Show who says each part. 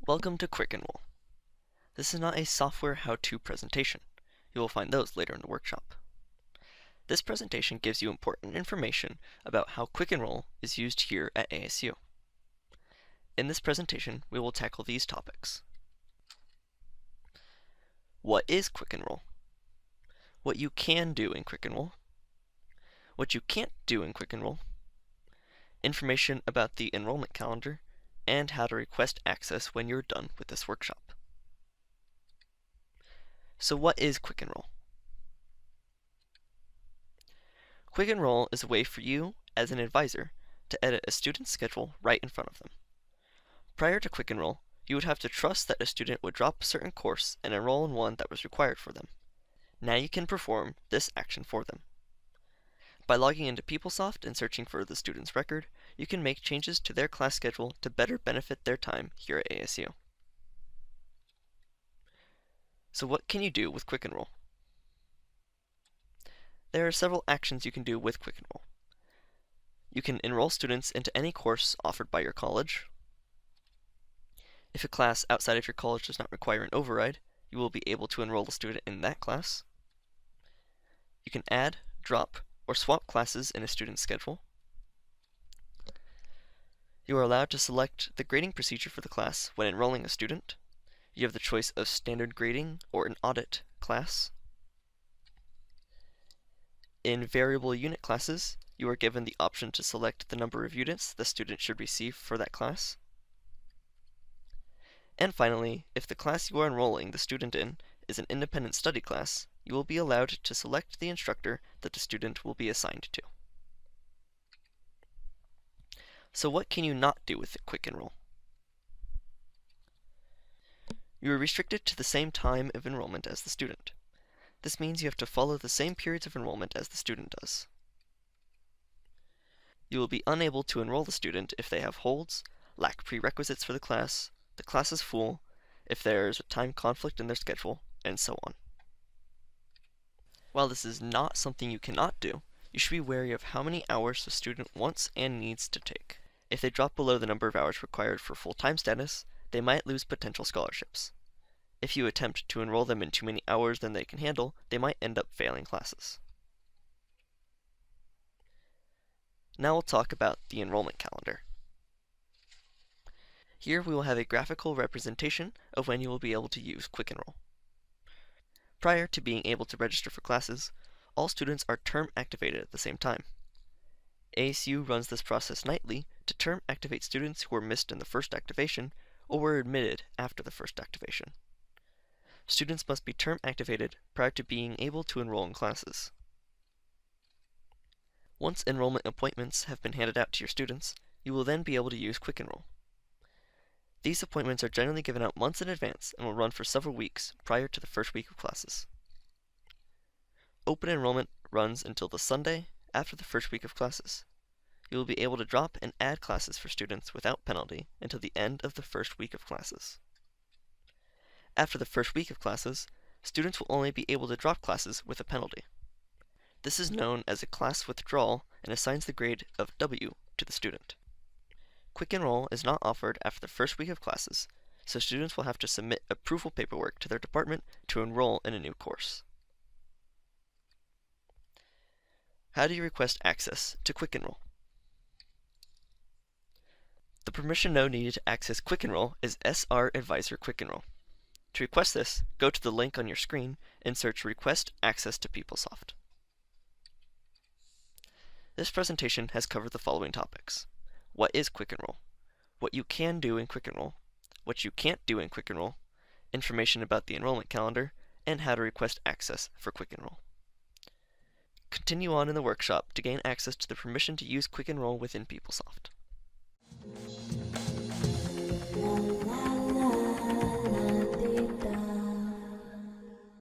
Speaker 1: Welcome to Quick Enroll. This is not a software how-to presentation. You will find those later in the workshop. This presentation gives you important information about how Quick Enroll is used here at ASU. In this presentation, we will tackle these topics. What is Quick Enroll? What you can do in Quick Enroll? What you can't do in Quick Enroll? Information about the enrollment calendar, and how to request access when you're done with this workshop. So what is Quick Enroll? Quick Enroll is a way for you, as an advisor, to edit a student's schedule right in front of them. Prior to Quick Enroll, you would have to trust that a student would drop a certain course and enroll in one that was required for them. Now you can perform this action for them. By logging into PeopleSoft and searching for the student's record, you can make changes to their class schedule to better benefit their time here at ASU. So what can you do with Quick Enroll? There are several actions you can do with Quick Enroll. You can enroll students into any course offered by your college. If a class outside of your college does not require an override, you will be able to enroll a student in that class. You can add, drop, or swap classes in a student's schedule. You are allowed to select the grading procedure for the class when enrolling a student. You have the choice of standard grading or an audit class. In variable unit classes, you are given the option to select the number of units the student should receive for that class. And finally, if the class you are enrolling the student in is an independent study class, you will be allowed to select the instructor that the student will be assigned to. So what can you not do with Quick Enroll? You are restricted to the same time of enrollment as the student. This means you have to follow the same periods of enrollment as the student does. You will be unable to enroll the student if they have holds, lack prerequisites for the class is full, if there is a time conflict in their schedule, and so on. While this is not something you cannot do, you should be wary of how many hours the student wants and needs to take. If they drop below the number of hours required for full-time status, they might lose potential scholarships. If you attempt to enroll them in too many hours than they can handle, they might end up failing classes. Now we'll talk about the enrollment calendar. Here we will have a graphical representation of when you will be able to use Quick Enroll. Prior to being able to register for classes, all students are term activated at the same time. ASU runs this process nightly to term activate students who were missed in the first activation or were admitted after the first activation. Students must be term activated prior to being able to enroll in classes. Once enrollment appointments have been handed out to your students, you will then be able to use Quick Enroll. These appointments are generally given out months in advance and will run for several weeks prior to the first week of classes. Open enrollment runs until the Sunday after the first week of classes. You will be able to drop and add classes for students without penalty until the end of the first week of classes. After the first week of classes, students will only be able to drop classes with a penalty. This is known as a class withdrawal and assigns the grade of W to the student. Quick Enroll is not offered after the first week of classes, so students will have to submit approval paperwork to their department to enroll in a new course. How do you request access to Quick Enroll? The permission node needed to access Quick Enroll is SR Advisor Quick Enroll. To request this, go to the link on your screen and search Request Access to PeopleSoft. This presentation has covered the following topics. What is Quick Enroll? What you can do in Quick Enroll? What you can't do in Quick Enroll? Information about the enrollment calendar, and how to request access for Quick Enroll. Continue on in the workshop to gain access to the permission to use Quick Enroll within PeopleSoft.